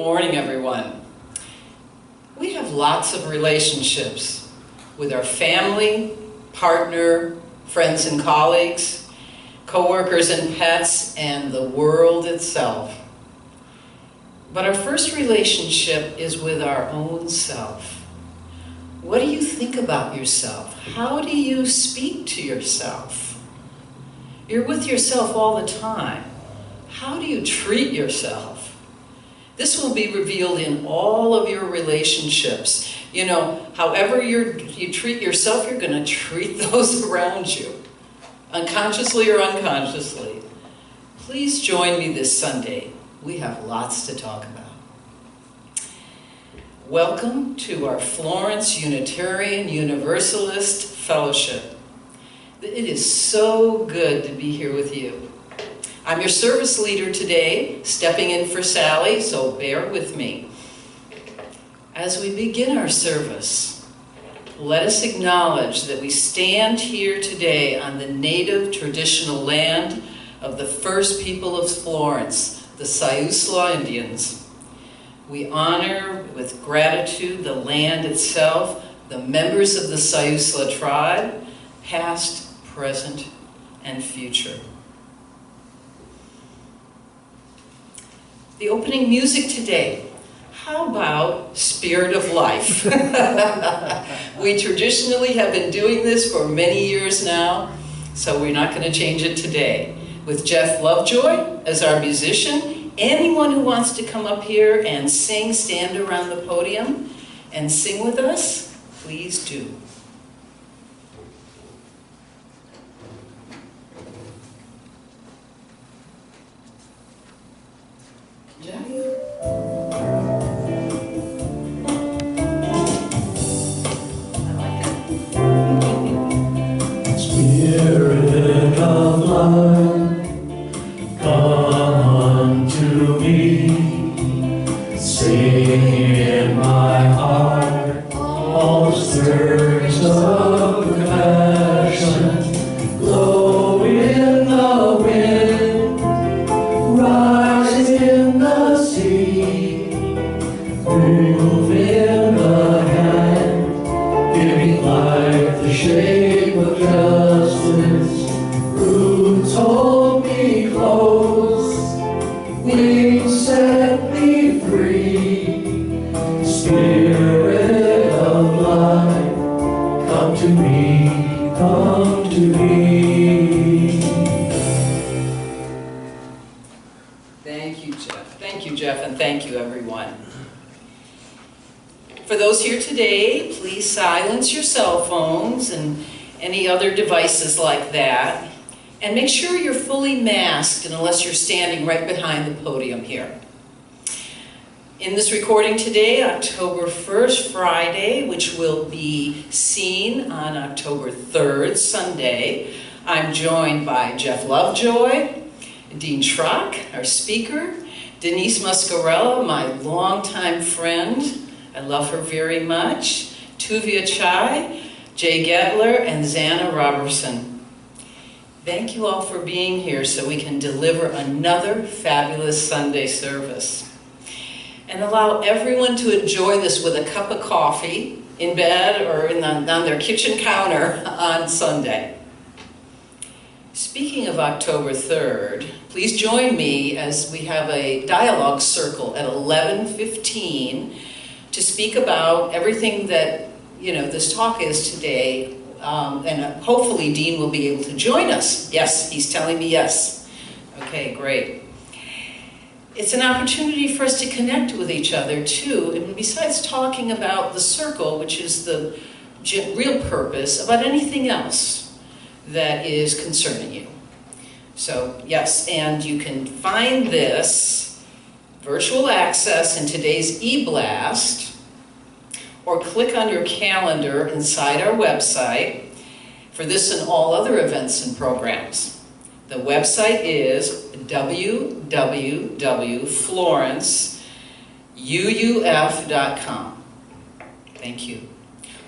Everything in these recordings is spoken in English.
morning, everyone. We have lots of relationships with our family, partner, friends and colleagues, coworkers and pets, and the world itself. But our first relationship is with our own self. What do you think about yourself? How do you speak to yourself? You're with yourself all the time. How do you treat yourself? This will be revealed in all of your relationships. You know, however you treat yourself, you're going to treat those around you, unconsciously or unconsciously. Please join me this Sunday. We have lots to talk about. Welcome to our Florence Unitarian Universalist Fellowship. It is so good to be here with you. I'm your service leader today, stepping in for Sally, so bear with me. As we begin our service, let us acknowledge that we stand here today on the native traditional land of the first people of Florence, the Siuslaw Indians. We honor with gratitude the land itself, the members of the Siuslaw tribe, past, present, and future. The opening music today, how about Spirit of Life? We traditionally have been doing this for many years now, so we're not going to change it today. With Jeff Lovejoy as our musician, anyone who wants to come up here and sing, stand around the podium and sing with us, please do. Jeff? Spirit of life, come unto me, sing in my heart all stirs of compassion, blow in the wind, rise in the sea, move in the hand, giving life the shape of justice, roots hold me close, wings set me free, Spirit of life, come to me, come to me. Thank you, Jeff. Thank you, Jeff, and thank you, everyone. For those here today, please silence your cell phones and any other devices like that. And make sure you're fully masked unless you're standing right behind the podium here. In this recording today, October 1st, Friday, which will be seen on October 3rd, Sunday, I'm joined by Jeff Lovejoy, Dean Shrock, our speaker, Denise Muscarella, my longtime friend, I love her very much, Tuvia Chai, Jay Gettler, and Xana Robertson. Thank you all for being here so we can deliver another fabulous Sunday service. And allow everyone to enjoy this with a cup of coffee in bed or on their kitchen counter on Sunday. Speaking of October 3rd, please join me as we have a dialogue circle at 11:15 to speak about everything that this talk is today, and hopefully Dean will be able to join us. Yes, he's telling me yes. Okay, great. It's an opportunity for us to connect with each other too, and besides talking about the circle, which is the real purpose, about anything else that is concerning you. So yes, and you can find this virtual access in today's e-blast, or click on your calendar inside our website for this and all other events and programs. The website is www.florenceuuf.com. Thank you.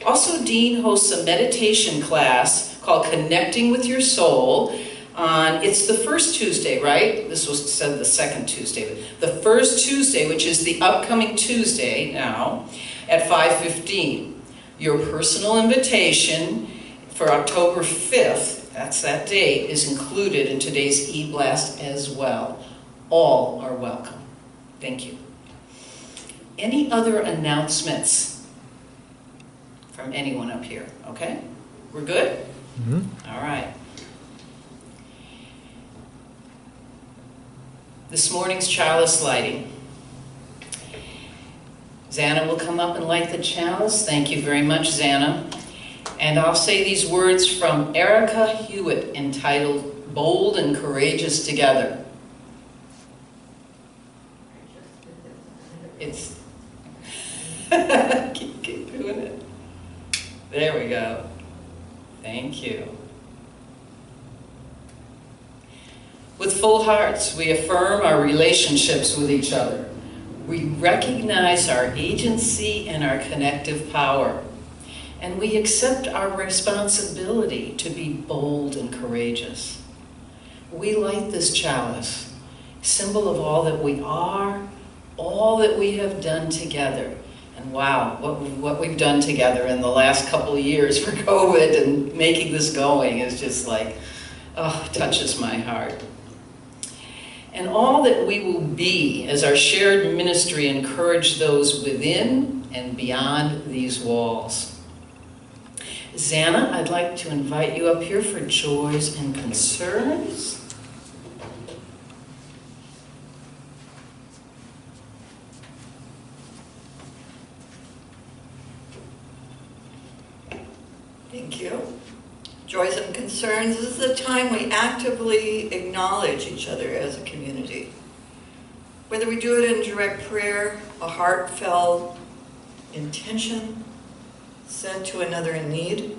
Also, Dean hosts a meditation class called Connecting with Your Soul It's the first Tuesday, right? This was said the second Tuesday. But the first Tuesday, which is the upcoming Tuesday now, at 5:15. Your personal invitation for October 5th, that's that date, is included in today's e-blast as well. All are welcome. Thank you. Any other announcements from anyone up here? Okay? We're good? Mhm. All right. This morning's chalice lighting. Xana will come up and light the chalice. Thank you very much, Xana. And I'll say these words from Erica Hewitt entitled Bold and Courageous Together. It's keep doing it. There we go. Thank you. With full hearts, we affirm our relationships with each other. We recognize our agency and our connective power. And we accept our responsibility to be bold and courageous. We light this chalice, symbol of all that we are, all that we have done together. And wow, what we've done together in the last couple of years for COVID and making this going is just like, oh, touches my heart. And all that we will be as our shared ministry encourage those within and beyond these walls. Xana, I'd like to invite you up here for joys and concerns. Thank you. Joys and concerns. This is the time we actively acknowledge each other as a community. Whether we do it in direct prayer, a heartfelt intention said to another in need,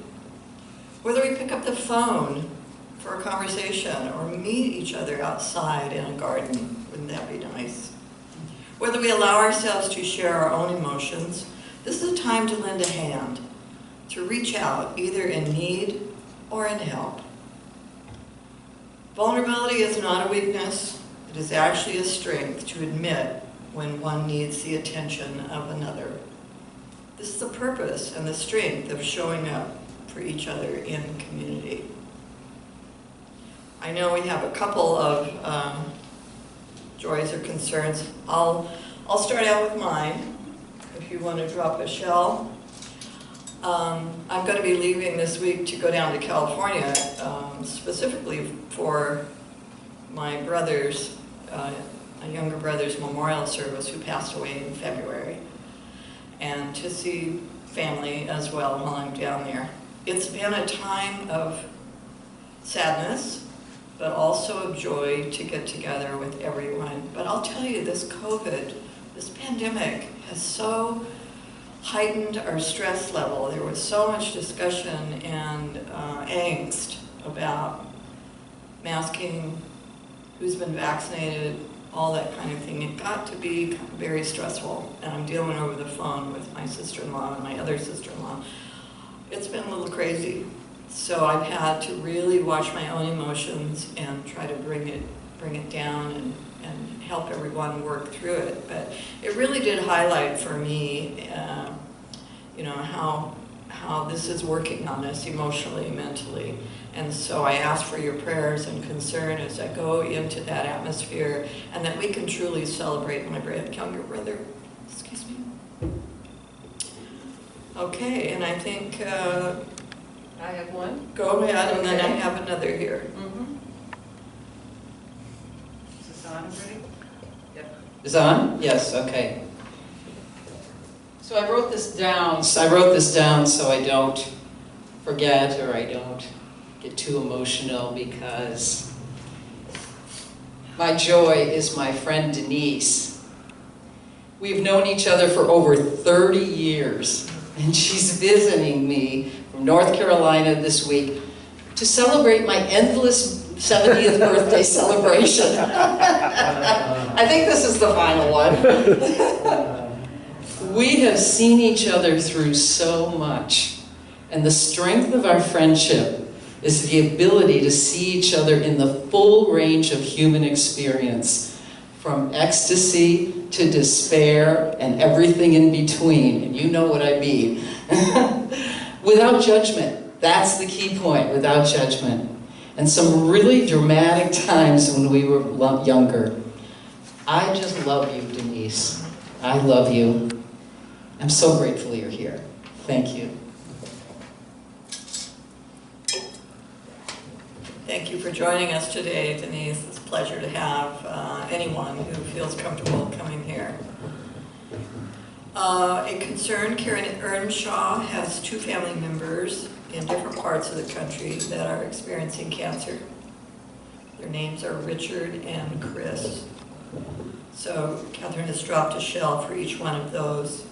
whether we pick up the phone for a conversation or meet each other outside in a garden, wouldn't that be nice? Whether we allow ourselves to share our own emotions, this is a time to lend a hand, to reach out either in need or in help. Vulnerability is not a weakness, it is actually a strength to admit when one needs the attention of another. This is the purpose and the strength of showing up for each other in community. I know we have a couple of joys or concerns. I'll start out with mine, if you want to drop a shell. I'm going to be leaving this week to go down to California, specifically for my brother's, my younger brother's memorial service who passed away in February, and to see family as well while I'm down there. It's been a time of sadness, but also of joy to get together with everyone. But I'll tell you, this COVID, this pandemic has so heightened our stress level. There was so much discussion and angst about masking, who's been vaccinated, all that kind of thing. It got to be very stressful, and I'm dealing over the phone with my sister-in-law and my other sister-in-law. It's been a little crazy. So I've had to really watch my own emotions and try to bring it down and help everyone work through it. But it really did highlight for me, you know, how this is working on us emotionally, mentally. And so I ask for your prayers and concern as I go into that atmosphere, and that we can truly celebrate my younger brother. Excuse me. Okay, and I think I have one. go ahead, and then I Okay. have another here. Mm-hmm. Is this on already? Yep. Is it on? Yes, okay. So I wrote this down so I don't forget or I don't get too emotional, because my joy is my friend Denise. We've known each other for over 30 years, and she's visiting me from North Carolina this week to celebrate my endless 70th birthday celebration. I think this is the final one. We have seen each other through so much, and the strength of our friendship is the ability to see each other in the full range of human experience, from ecstasy to despair and everything in between, and you know what I mean. Without judgment. That's the key point, without judgment. And some really dramatic times when we were younger. I just love you, Denise. I love you. I'm so grateful you're here. Thank you. Thank you for joining us today, Denise. It's a pleasure to have anyone who feels comfortable coming here. A concerned Karen Earnshaw has 2 family members in different parts of the country that are experiencing cancer. Their names are Richard and Chris. So Catherine has dropped a shell for each one of those,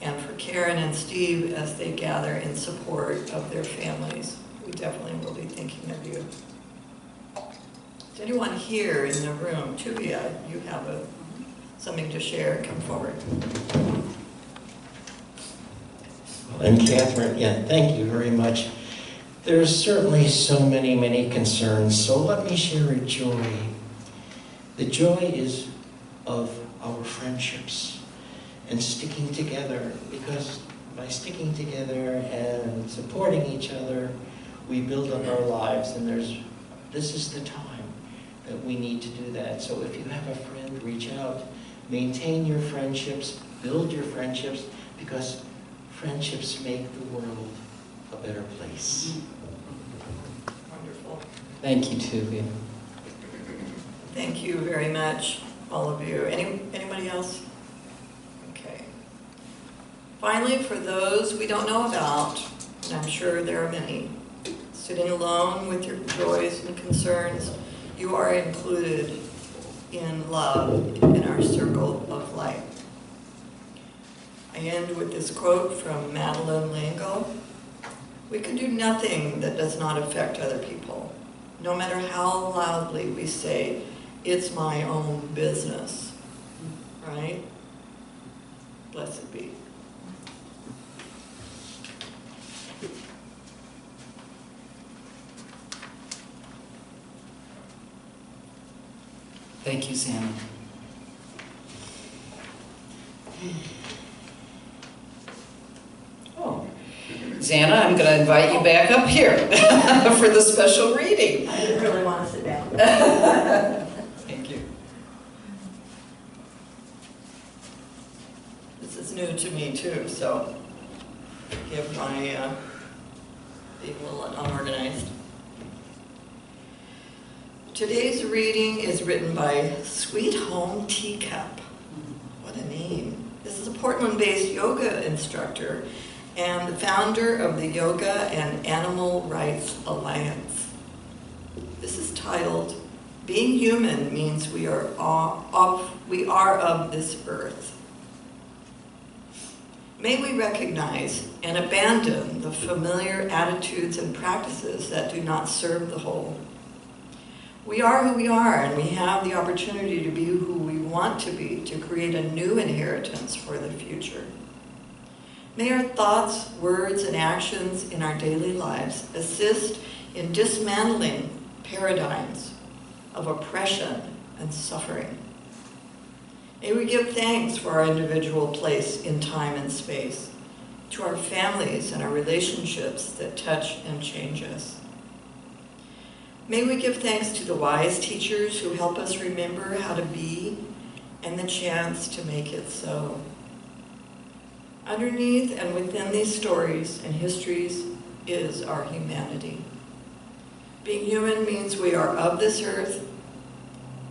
and for Karen and Steve as they gather in support of their families. We definitely will be thinking of you. Is anyone here in the room? Tuvia, you have something to share. Come forward. And Catherine, yeah, thank you very much. There's certainly so many concerns, so let me share a joy. The joy is of our friendships and sticking together, because by sticking together and supporting each other, we build up our lives, and this is the time that we need to do that. So if you have a friend, reach out, maintain your friendships, build your friendships, because friendships make the world a better place. Wonderful. Thank you, Tuvia. Thank you very much, all of you. Anybody else? Okay. Finally, for those we don't know about, and I'm sure there are many, sitting alone with your joys and concerns, you are included in love in our circle of light. I end with this quote from Madeleine L'Engle. We can do nothing that does not affect other people, no matter how loudly we say, it's my own business, right? Blessed be. Thank you, Xana. Oh, Xana, I'm going to invite you back up here for the special reading. I didn't really want to sit down. Thank you. This is new to me too, so forgive my being a little unorganized. Today's reading is written by Sweet Home Teacup. What a name. This is a Portland-based yoga instructor and the founder of the Yoga and Animal Rights Alliance. This is titled, Being Human Means We Are of This Earth. May we recognize and abandon the familiar attitudes and practices that do not serve the whole. We are who we are, and we have the opportunity to be who we want to be, to create a new inheritance for the future. May our thoughts, words, and actions in our daily lives assist in dismantling paradigms of oppression and suffering. May we give thanks for our individual place in time and space, to our families and our relationships that touch and change us. May we give thanks to the wise teachers who help us remember how to be and the chance to make it so. Underneath and within these stories and histories is our humanity. Being human means we are of this earth,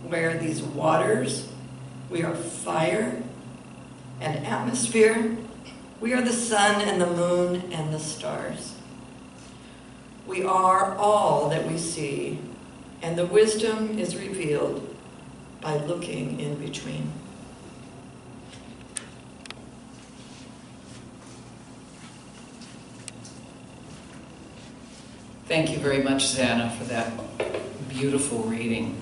we are these waters, we are fire and atmosphere, we are the sun and the moon and the stars. We are all that we see, and the wisdom is revealed by looking in between. Thank you very much, Xana, for that beautiful reading.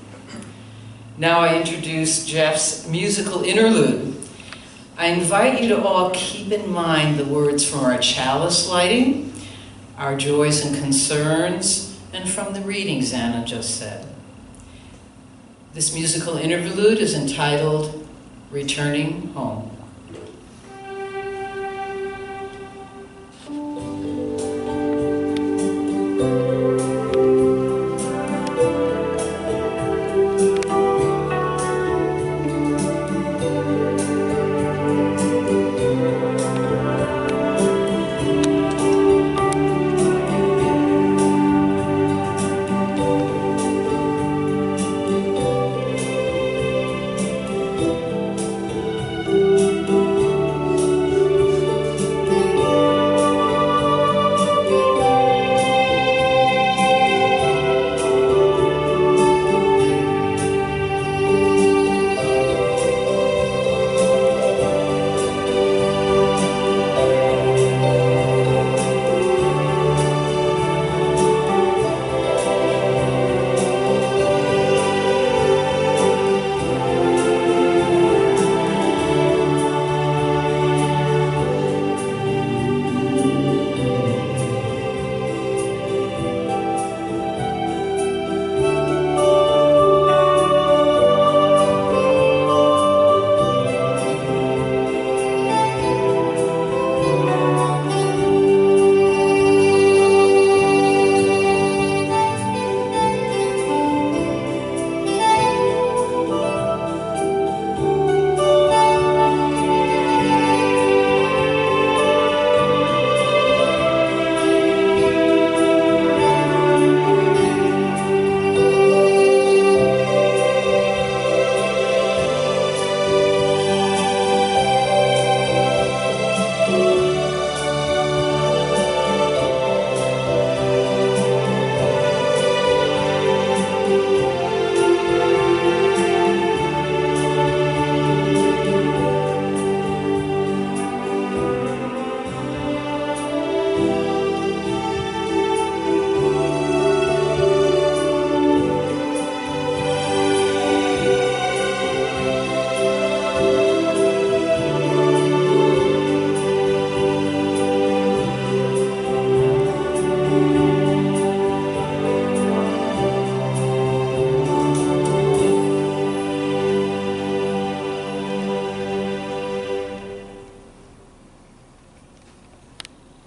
Now I introduce Jeff's musical interlude. I invite you to all keep in mind the words from our chalice lighting, our joys and concerns, and from the readings Anna just said. This musical interlude is entitled Returning Home.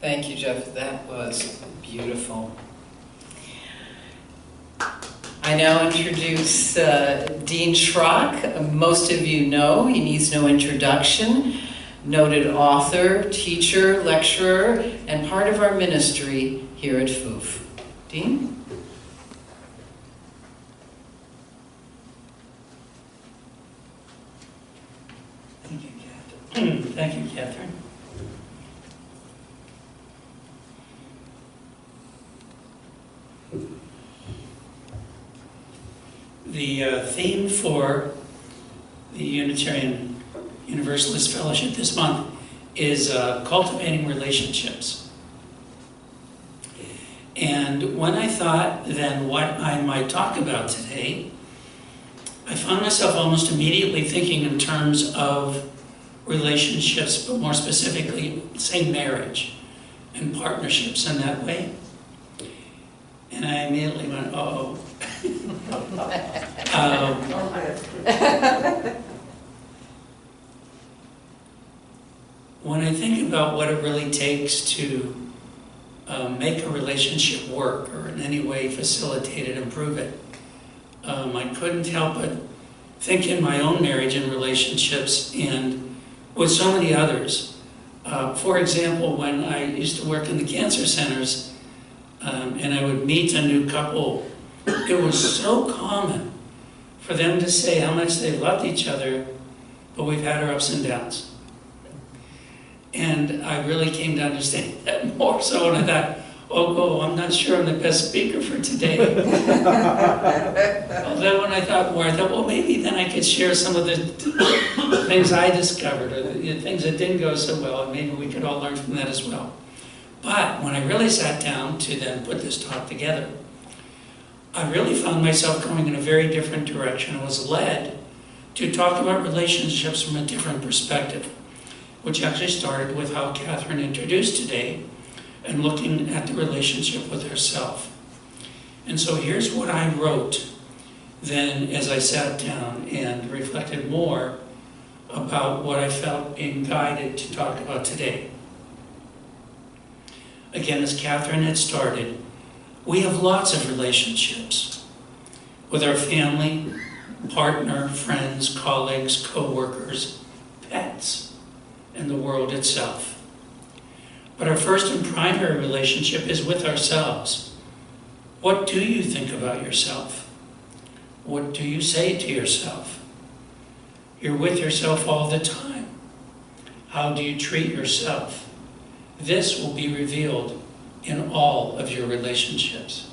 Thank you, Jeff. That was beautiful. I now introduce Dean Shrock. Most of you know, he needs no introduction. Noted author, teacher, lecturer, and part of our ministry here at FOOF. Dean? Thank you, Catherine. Thank you, Catherine. The theme for the Unitarian Universalist Fellowship this month is cultivating relationships. And when I thought then what I might talk about today, I found myself almost immediately thinking in terms of relationships, but more specifically, say marriage and partnerships in that way. And I immediately went, uh-oh. When I think about what it really takes to make a relationship work or in any way facilitate it, improve it, I couldn't help but think in my own marriage and relationships and with so many others. For example, when I used to work in the cancer centers and I would meet a new couple, it was so common for them to say how much they loved each other, but we've had our ups and downs. And I really came to understand that more so, and I thought, oh, I'm not sure I'm the best speaker for today. Although when I thought more, I thought, well, maybe then I could share some of the things I discovered, or the things that didn't go so well, and maybe we could all learn from that as well. But when I really sat down to then put this talk together, I really found myself going in a very different direction. I was led to talk about relationships from a different perspective, which actually started with how Catherine introduced today and looking at the relationship with herself. And so here's what I wrote then as I sat down and reflected more about what I felt being guided to talk about today. Again, as Catherine had started, we have lots of relationships with our family, partner, friends, colleagues, co-workers, pets, and the world itself. But our first and primary relationship is with ourselves. What do you think about yourself? What do you say to yourself? You're with yourself all the time. How do you treat yourself? This will be revealed in all of your relationships.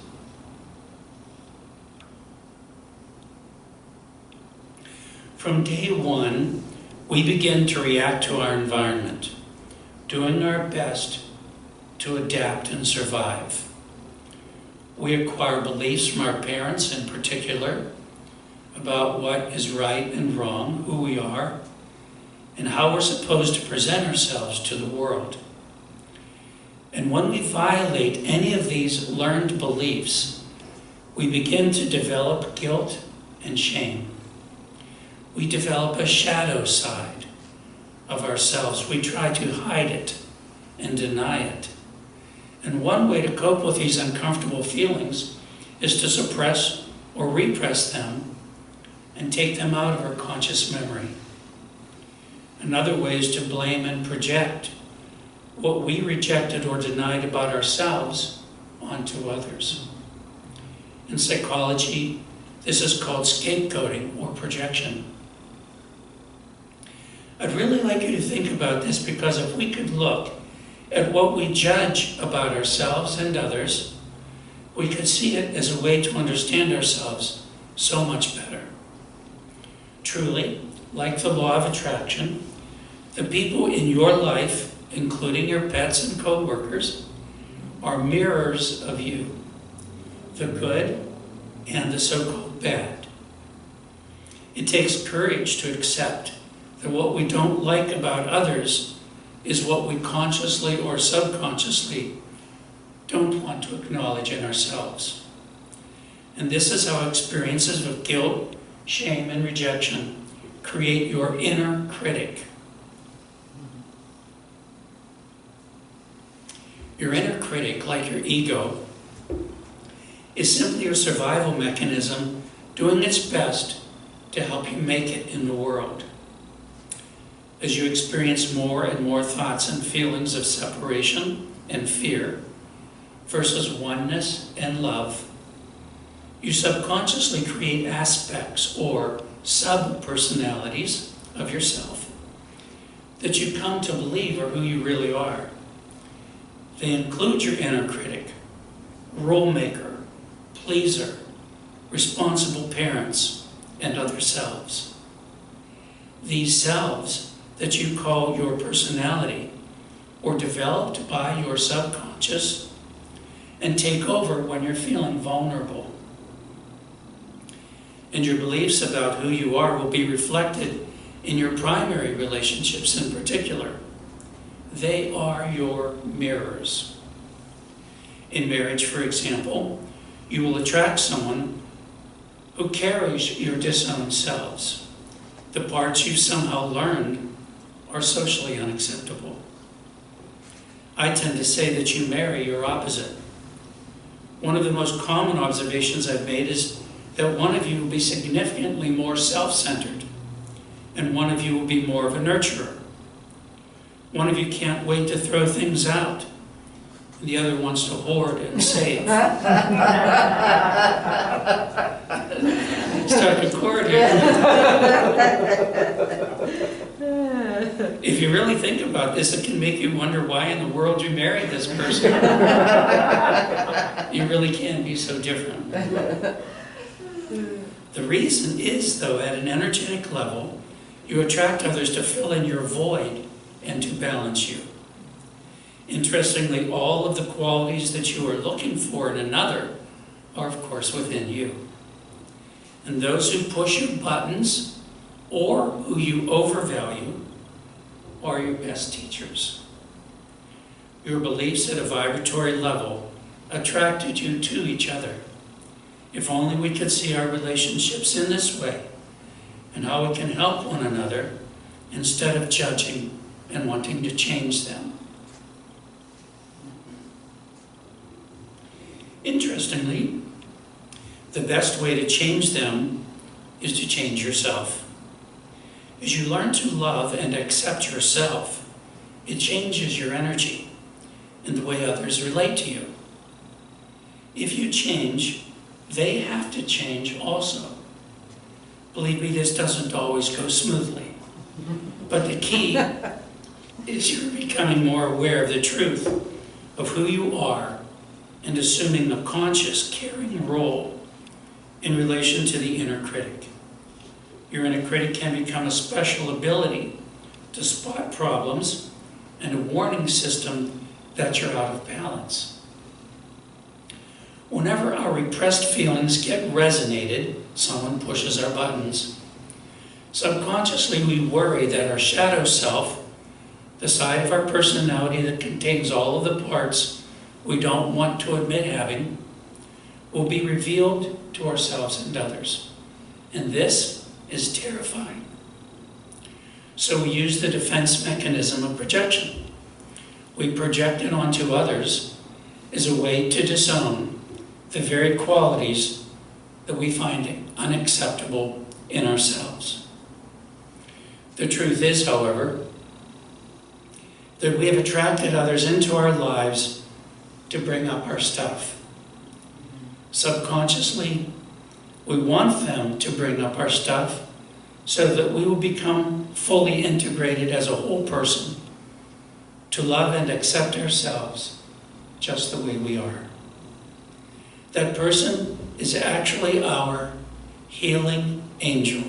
From day one, we begin to react to our environment, doing our best to adapt and survive. We acquire beliefs from our parents in particular about what is right and wrong, who we are, and how we're supposed to present ourselves to the world. And when we violate any of these learned beliefs, we begin to develop guilt and shame. We develop a shadow side of ourselves. We try to hide it and deny it. And one way to cope with these uncomfortable feelings is to suppress or repress them and take them out of our conscious memory. Another way is to blame and project what we rejected or denied about ourselves onto others. In psychology, this is called scapegoating or projection. I'd really like you to think about this, because if we could look at what we judge about ourselves and others, we could see it as a way to understand ourselves so much better. Truly, like the law of attraction, the people in your life, including your pets and co-workers, are mirrors of you, the good and the so-called bad. It takes courage to accept that what we don't like about others is what we consciously or subconsciously don't want to acknowledge in ourselves. And this is how experiences of guilt, shame, and rejection create your inner critic. Your inner critic, like your ego, is simply your survival mechanism doing its best to help you make it in the world. As you experience more and more thoughts and feelings of separation and fear versus oneness and love, you subconsciously create aspects or sub-personalities of yourself that you come to believe are who you really are. They include your inner critic, rule maker, pleaser, responsible parents, and other selves. These selves that you call your personality were developed by your subconscious and take over when you're feeling vulnerable. And your beliefs about who you are will be reflected in your primary relationships in particular. They are your mirrors. In marriage, for example, you will attract someone who carries your disowned selves. The parts you somehow learned are socially unacceptable. I tend to say that you marry your opposite. One of the most common observations I've made is that one of you will be significantly more self-centered, and one of you will be more of a nurturer. One of you can't wait to throw things out, and the other wants to hoard and save. Start a chord here. If you really think about this, it can make you wonder why in the world you married this person. You really can be so different. The reason is, though, at an energetic level, you attract others to fill in your void and to balance you. Interestingly, all of the qualities that you are looking for in another are, of course, within you. And those who push your buttons or who you overvalue are your best teachers. Your beliefs at a vibratory level attracted you to each other. If only we could see our relationships in this way and how we can help one another instead of judging and wanting to change them. Interestingly, the best way to change them is to change yourself. As you learn to love and accept yourself, it changes your energy and the way others relate to you. If you change, they have to change also. Believe me, this doesn't always go smoothly. But the key is you're becoming more aware of the truth of who you are and assuming a conscious, caring role in relation to the inner critic. Your inner critic can become a special ability to spot problems and a warning system that you're out of balance. Whenever our repressed feelings get resonated, someone pushes our buttons. Subconsciously, we worry that our shadow self, the side of our personality that contains all of the parts we don't want to admit having, will be revealed to ourselves and others. And this is terrifying. So we use the defense mechanism of projection. We project it onto others as a way to disown the very qualities that we find unacceptable in ourselves. The truth is, however, that we have attracted others into our lives to bring up our stuff. Subconsciously, we want them to bring up our stuff so that we will become fully integrated as a whole person to love and accept ourselves just the way we are. That person is actually our healing angel.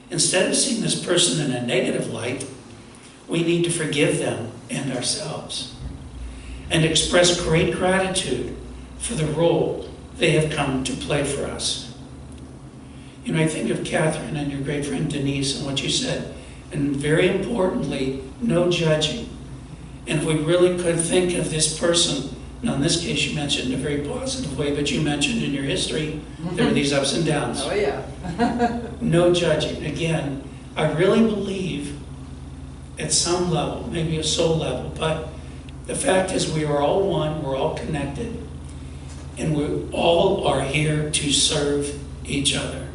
Instead of seeing this person in a negative light, we need to forgive them and ourselves and express great gratitude for the role they have come to play for us. You know, I think of Catherine and your great friend Denise and what you said, and very importantly, no judging. And if we really could think of this person, now in this case you mentioned in a very positive way, but you mentioned in your history there were these ups and downs. Oh yeah. No judging. Again, I really believe at some level, maybe a soul level, but the fact is we are all one, we're all connected, and we all are here to serve each other.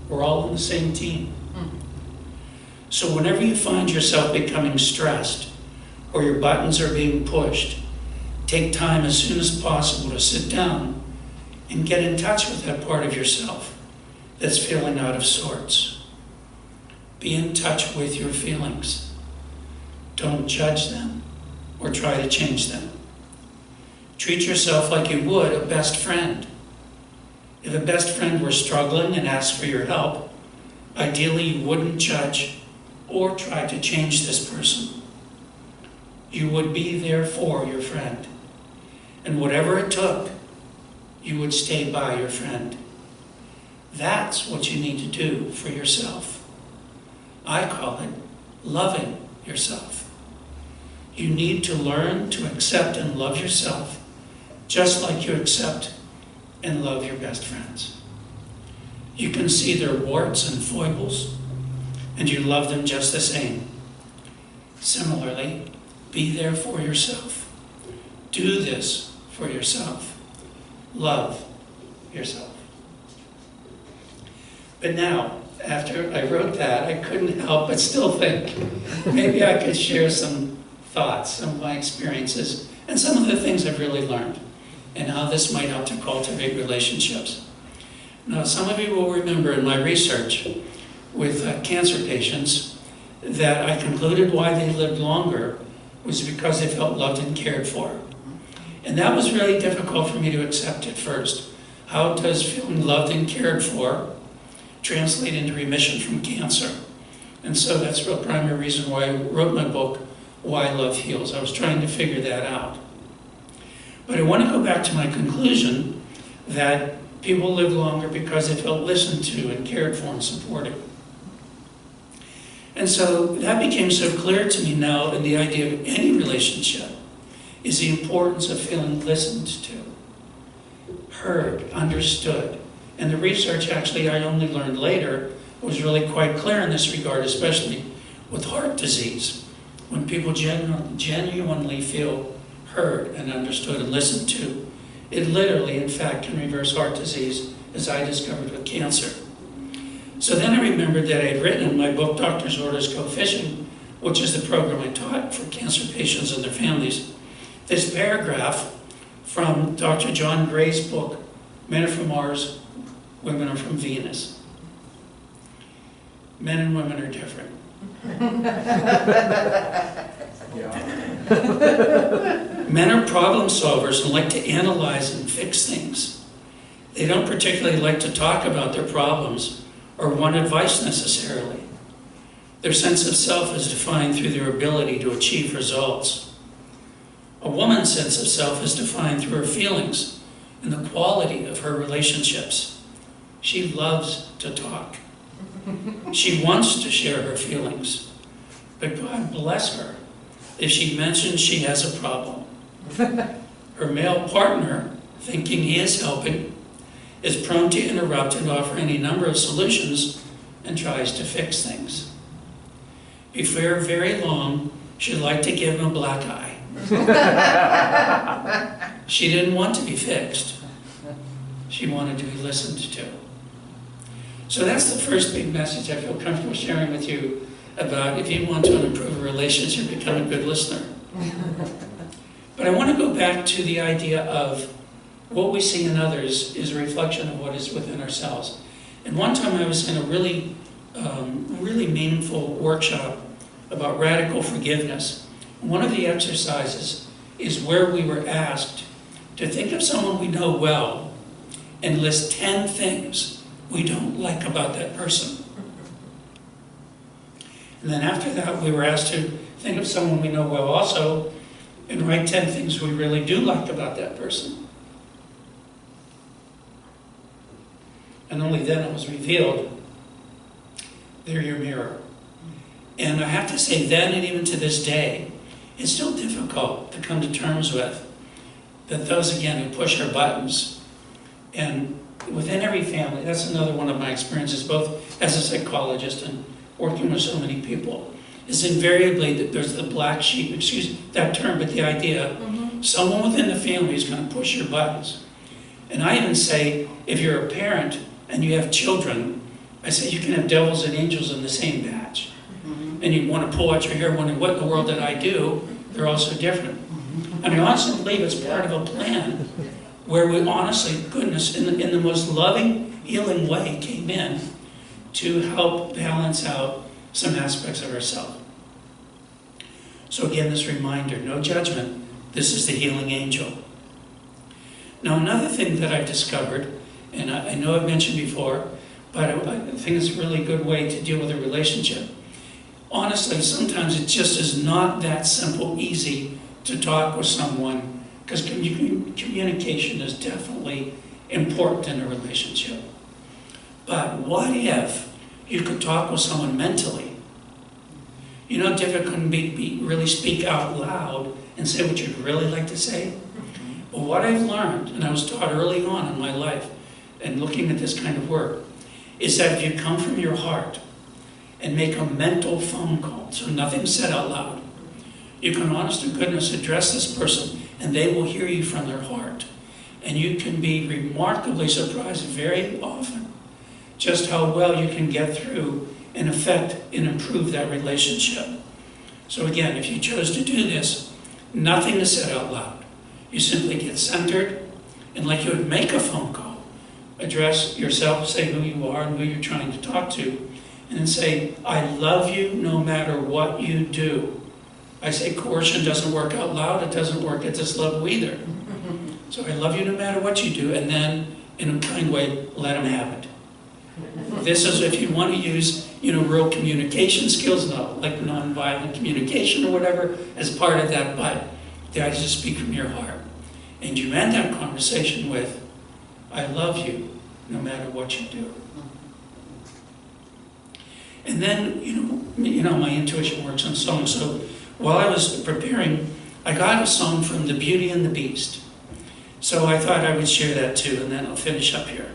We're all on the same team. So whenever you find yourself becoming stressed or your buttons are being pushed, take time as soon as possible to sit down and get in touch with that part of yourself that's feeling out of sorts. Be in touch with your feelings. Don't judge them or try to change them. Treat yourself like you would a best friend. If a best friend were struggling and asked for your help, ideally you wouldn't judge or try to change this person. You would be there for your friend. And whatever it took, you would stay by your friend. That's what you need to do for yourself. I call it loving yourself. You need to learn to accept and love yourself just like you accept and love your best friends. You can see their warts and foibles, and you love them just the same. Similarly, be there for yourself. Do this for yourself. Love yourself. But now, after I wrote that, I couldn't help but still think maybe I could share some thoughts, some of my experiences, and some of the things I've really learned, and how this might help to cultivate relationships. Now, some of you will remember in my research with cancer patients that I concluded why they lived longer was because they felt loved and cared for. And that was really difficult for me to accept at first. How does feeling loved and cared for translate into remission from cancer? And so that's the primary reason why I wrote my book, Why Love Heals. I was trying to figure that out. But I want to go back to my conclusion that people live longer because they felt listened to and cared for and supported. And so that became so clear to me now in the idea of any relationship is the importance of feeling listened to. heard, understood. And the research, actually, I only learned later, was really quite clear in this regard, especially with heart disease. When people genuinely feel heard and understood and listened to, it literally, in fact, can reverse heart disease, as I discovered with cancer. So then I remembered that I had written in my book, Doctor's Orders Go Fishing, which is the program I taught for cancer patients and their families, this paragraph from Dr. John Gray's book, Men Are From Mars, Women Are From Venus. Men and women are different. Men are problem solvers and like to analyze and fix things. They don't particularly like to talk about their problems or want advice necessarily. Their sense of self is defined through their ability to achieve results. A woman's sense of self is defined through her feelings and the quality of her relationships. She loves to talk. She wants to share her feelings. But God bless her if she mentions she has a problem. Her male partner, thinking he is helping, is prone to interrupt and offer any number of solutions and tries to fix things. Before very long, she'd like to give him a black eye. She didn't want to be fixed. She wanted to be listened to. So that's the first big message I feel comfortable sharing with you about if you want to improve a relationship, become a good listener. But I want to go back to the idea of what we see in others is a reflection of what is within ourselves. And one time I was in a really meaningful workshop about radical forgiveness. One of the exercises is where we were asked to think of someone we know well and list 10 things we don't like about that person. And then after that, we were asked to think of someone we know well also and write 10 things we really do like about that person. And only then it was revealed, they're your mirror. And I have to say, then and even to this day, it's still difficult to come to terms with that those, again, who push our buttons. And within every family, that's another one of my experiences, both as a psychologist and working with so many people, is invariably that there's the black sheep, excuse that term, but the idea, someone within the family is going to push your buttons. And I even say, if you're a parent and you have children, I say you can have devils and angels in the same batch. And you want to pull out your hair wondering, what in the world did I do? They're all so different. And I honestly believe it's part of a plan where we honestly, goodness, in the most loving, healing way came in to help balance out some aspects of ourselves. So again, this reminder, no judgment. This is the healing angel. Now, another thing that I've discovered, and I know I've mentioned before, but I think it's a really good way to deal with a relationship. Honestly, sometimes it just is not that simple, easy to talk with someone, because communication is definitely important in a relationship. But what if you could talk with someone mentally? You know how difficult it can be really speak out loud and say what you'd really like to say? But what I've learned, and I was taught early on in my life, and looking at this kind of work, is that if you come from your heart and make a mental phone call, so nothing's said out loud, you can honest to goodness address this person and they will hear you from their heart. And you can be remarkably surprised very often just how well you can get through and affect and improve that relationship. So again, if you chose to do this, nothing is said out loud. You simply get centered, and like you would make a phone call, address yourself, say who you are and who you're trying to talk to, and then say, I love you no matter what you do. I say coercion doesn't work out loud, it doesn't work at this level either. So I love you no matter what you do, and then in a kind way, let them have it. This is if you want to use, real communication skills, like nonviolent communication or whatever, as part of that, but the idea to speak from your heart. And you end that conversation with, I love you no matter what you do. And then, my intuition works on songs. So while I was preparing, I got a song from The Beauty and the Beast. So I thought I would share that too, and then I'll finish up here.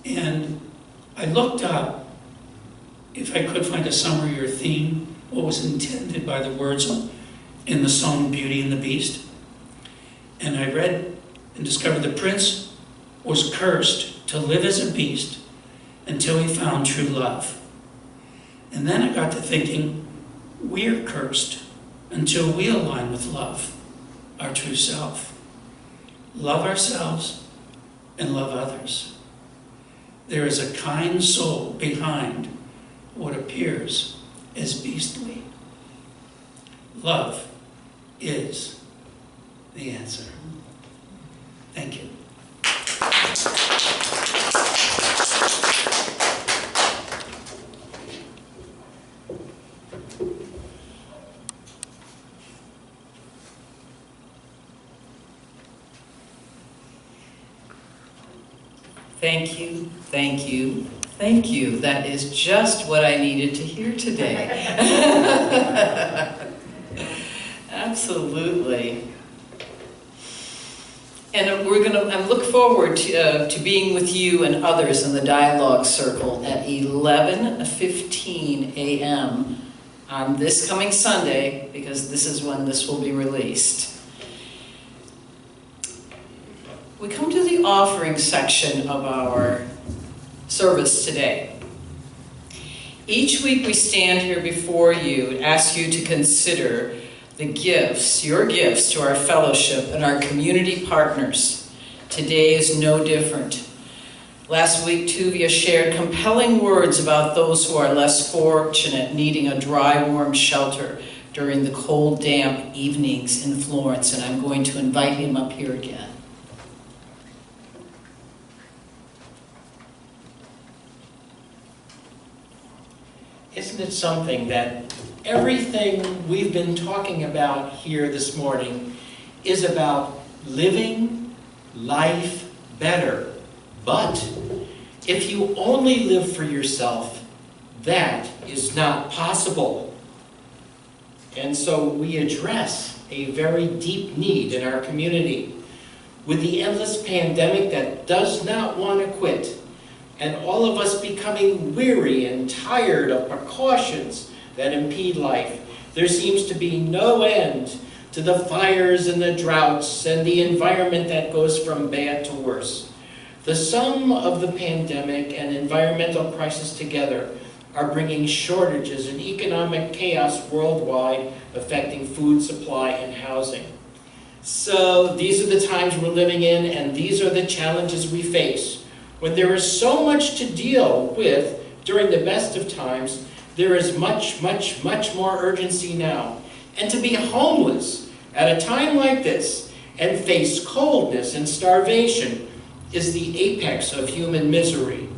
And I looked up, if I could find a summary or theme, what was intended by the words in the song Beauty and the Beast. And I read and discovered the prince was cursed to live as a beast until he found true love. And then I got to thinking, we're cursed until we align with love, our true self. Love ourselves and love others. There is a kind soul behind what appears as beastly. Love is the answer. Thank you. Thank you, thank you, thank you. That is just what I needed to hear today. Absolutely. And I look forward to being with you and others in the dialogue circle at 11:15 a.m. on this coming Sunday, because this is when this will be released. We come to the offering section of our service today. Each week we stand here before you and ask you to consider the gifts, your gifts to our fellowship and our community partners. Today is no different. Last week, Tuvia shared compelling words about those who are less fortunate, needing a dry, warm shelter during the cold, damp evenings in Florence, and I'm going to invite him up here again. Isn't it something that everything we've been talking about here this morning is about living life better? But if you only live for yourself, that is not possible. And so we address a very deep need in our community. With the endless pandemic that does not want to quit, and all of us becoming weary and tired of precautions that impede life, there seems to be no end to the fires and the droughts and the environment that goes from bad to worse. The sum of the pandemic and environmental crisis together are bringing shortages and economic chaos worldwide, affecting food supply and housing. So these are the times we're living in, and these are the challenges we face. When there is so much to deal with during the best of times, there is much, much, much more urgency now. And to be homeless at a time like this and face coldness and starvation is the apex of human misery.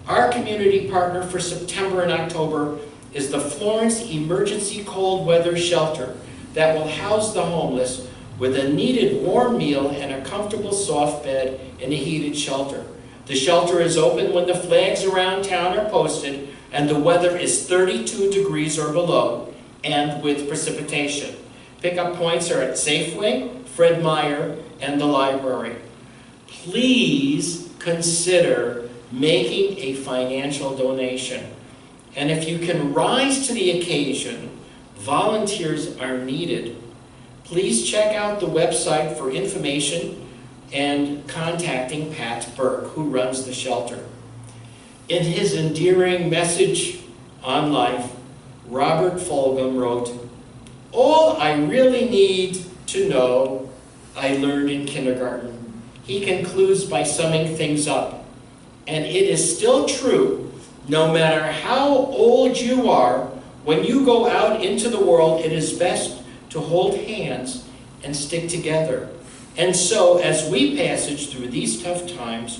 Our community partner for September and October is the Florence Emergency Cold Weather Shelter that will house the homeless with a needed warm meal and a comfortable soft bed in a heated shelter. The shelter is open when the flags around town are posted and the weather is 32 degrees or below and with precipitation. Pickup points are at Safeway, Fred Meyer, and the library. Please consider making a financial donation. And if you can rise to the occasion, volunteers are needed. Please check out the website for information and contacting Pat Burke, who runs the shelter. In his endearing message on life, Robert Fulgham wrote, "All I really need to know, I learned in kindergarten." He concludes by summing things up. And it is still true, no matter how old you are, when you go out into the world, it is best to hold hands and stick together. And so, as we passage through these tough times,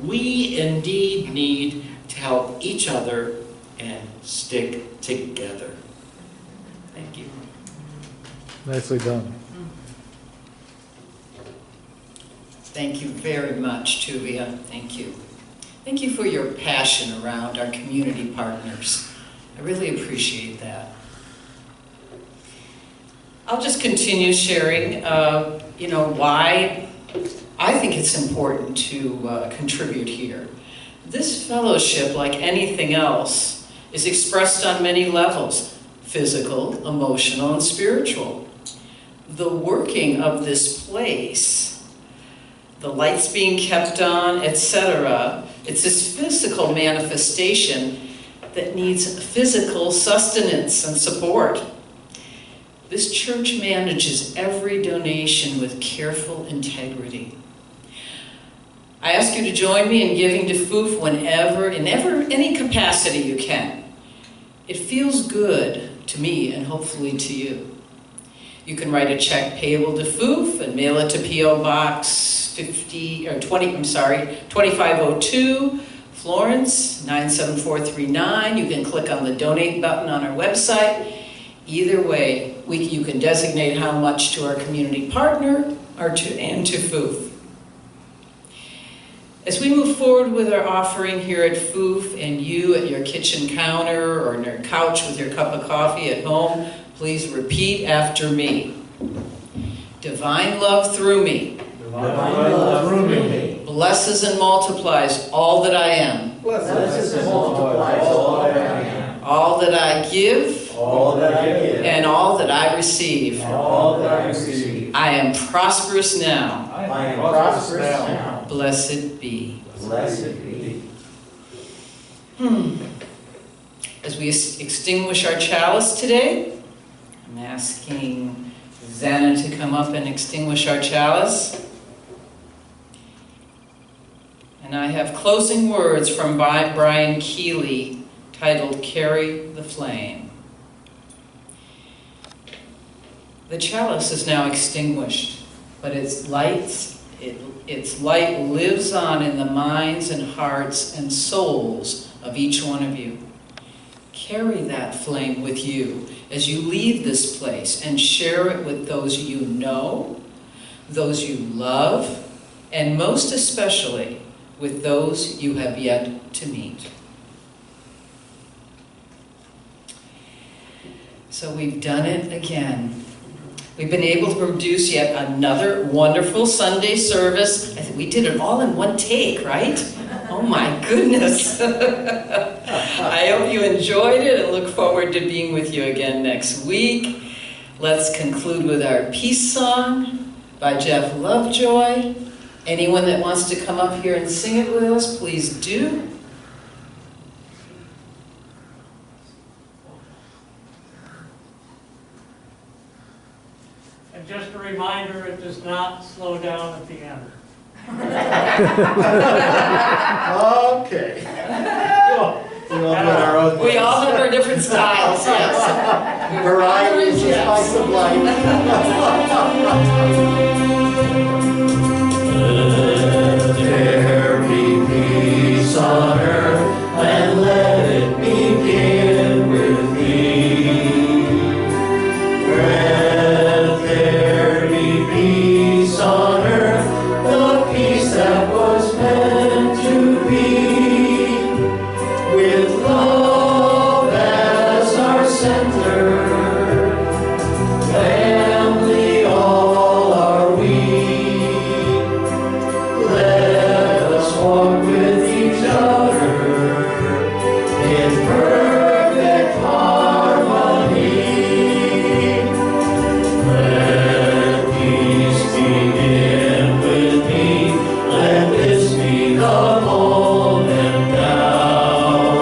we indeed need to help each other and stick together. Thank you. Nicely done. Thank you very much, Tuvia. Thank you. Thank you for your passion around our community partners. I really appreciate that. I'll just continue sharing, why I think it's important to contribute here. This fellowship, like anything else, is expressed on many levels: physical, emotional, and spiritual. The working of this place, the lights being kept on, etc., it's this physical manifestation that needs physical sustenance and support. This church manages every donation with careful integrity. I ask you to join me in giving to FOOF whenever, in any capacity you can. It feels good to me and hopefully to you. You can write a check payable to FOOF and mail it to P.O. Box 2502, Florence 97439. You can click on the donate button on our website. Either way, you can designate how much to our community partner and to FOOF. As we move forward with our offering here at FOOF, and you at your kitchen counter or on your couch with your cup of coffee at home, please repeat after me. Divine love through me Divine love through me. blesses and multiplies all that I am, Blesses and multiplies all that I am. all that I give, All that I give. and all that I receive. All that I receive. I am prosperous now. I am prosperous now. Blessed be. Blessed be. As we extinguish our chalice today, I'm asking Zana to come up and extinguish our chalice. And I have closing words from Brian Keeley titled "Carry the Flame." The chalice is now extinguished, but its light lives on in the minds and hearts and souls of each one of you. Carry that flame with you as you leave this place and share it with those you know, those you love, and most especially with those you have yet to meet. So we've done it again. We've been able to produce yet another wonderful Sunday service. I think we did it all in one take, right? Oh my goodness. I hope you enjoyed it and look forward to being with you again next week. Let's conclude with our peace song by Jeff Lovejoy. Anyone that wants to come up here and sing it with us, please do. And just a reminder, it does not slow down at the end. Okay. We all got our own. We all have our different styles, yes. Variety is the spice of life. Let there be peace on earth, and let it begin with me. Let there be peace on earth, the peace that was meant to be, with love as our center. Family all are we. Let us walk with each other in perfect harmony. Let peace begin with me. Let this be the moment now.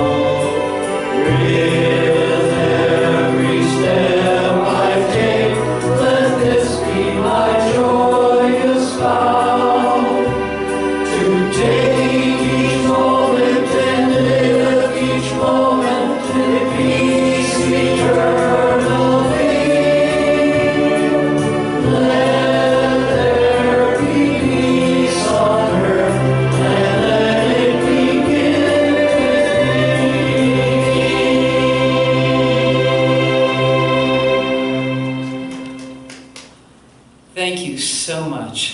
With every step I take, let this be my joyous vow. To take each moment and live each moment in peace eternally. Let there be peace on earth, and let it begin with me. Thank you so much.